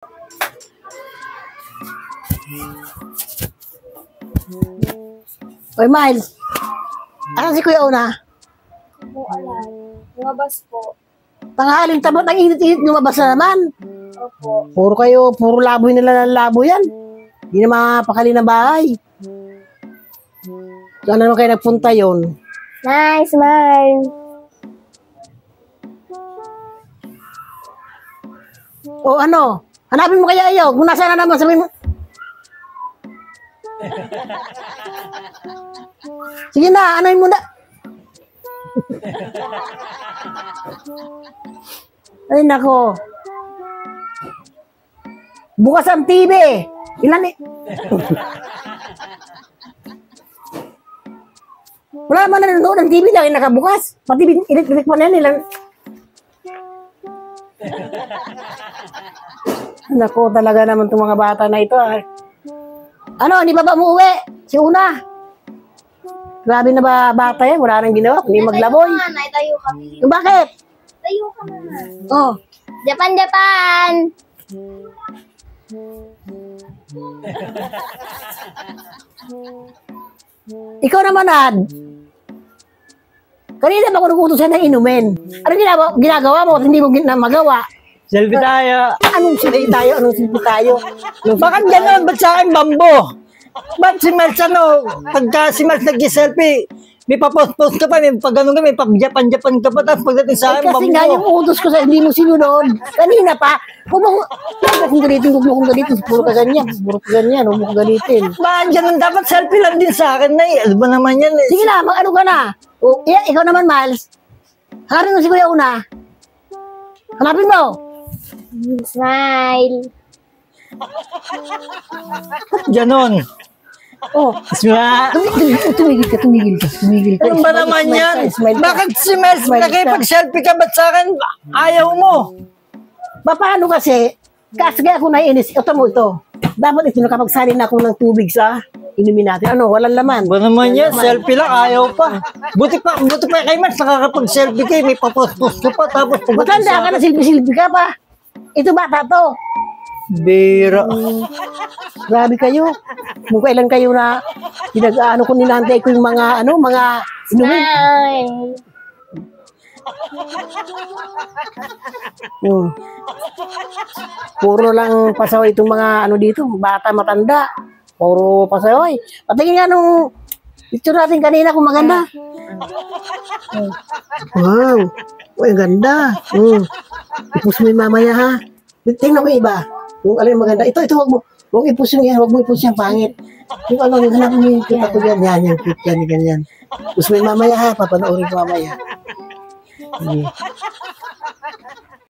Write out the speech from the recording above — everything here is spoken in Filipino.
Oy, Miles. Asan si Kuya Una? Po, alam. Lumabas po. Tanghaling tabot, ang init-init, lumabas na naman. Opo. Puro laboy nila ng labo yan. Hindi na mapakali ng bahay. So, ano kayo nagpunta yon? Nice, man. O ano? Hanapin mo kaya iyo. Kung nasa na naman, sabihin mo. Sige na, anayin mo na. Ay, nako. Bukas ang TV. Ilan eh? Wala naman nanonood ng TV lang, nakabukas. Pati inik-inik mo na yan, ilan. Nako, talaga naman itong mga bata na ito. Ano, hindi pa ba umuwi? Si Una. Grabe na ba bata yan? Wala nang ginawa. Hindi maglaboy. Tayo kami. Bakit? Tayo ka na. Oh. Japan, Japan! Ikaw naman, Ad. Kanina ba ako nag-utusan ng inumin? Ano ginagawa mo at hindi mo magawa? Selfie tayo. Anong selfie tayo? Anong selfie tayo? Bakit gano'n? Ba't sa akin bambo? Ba't si Mels pagka si Mels nag-selfie, may papost-post ka pa, may pag gano'n ka, may pag-Japan-Japan ka pa, tapos pagdating sa akin, kasi bambo. nga yung utos ko sa hindi mo sinunod. Kanina pa, huwag mo kong galitin, puro ka ganyan, huwag mo kong galitin. Bakit gano'n? Dapat selfie lang din sa akin na eh. Ano ba naman yan eh? Sige na, mag-ano ka na. O, ikaw naman, Miles. Hanapin mo si Kuya Una. Hanapin mo. Smile. Gano'n. Oh, Smile. tumigil ka. Ano ba naman yan? Smile ka. Bakit si Mels Smile ka. nakipag-selfie ka? Ba't sa akin ayaw mo? Paano kasi? Kasi ako naiinis. Ito mo ito. Dapat ito nakapagsalin na ako ng tubig sa inumin natin. Ano, walang laman. Ba naman yan? Selfie lang, ayaw pa. Buti pa kay Mels nakakapag-selfie kayo. May papost-post ka pa. Tapos Maganda ka na, silbi-silbi ka pa. Ito bata to. Bira. Grabe kayo. Kung kailan kayo na pinag-ano ko ninantay ko yung mga inumin. Smile. Puro lang pasaway itong mga dito, bata matanda. Puro pasaway. Patingin nga nung picture natin kanina kung maganda. Wow. Uy, ganda. Ipus mo yung mamaya ha. Tingnan ko yung iba. Kung alam yung maganda. Ito, wag mo. Huwag ipus yung yan. Huwag mo ipus yung pangit. Yung yung hanap mo yung kita ko yan. Yan, yung cute yan, ganyan. Ipus mo yung mamaya ha. Papanoorin ko mamaya. Sige.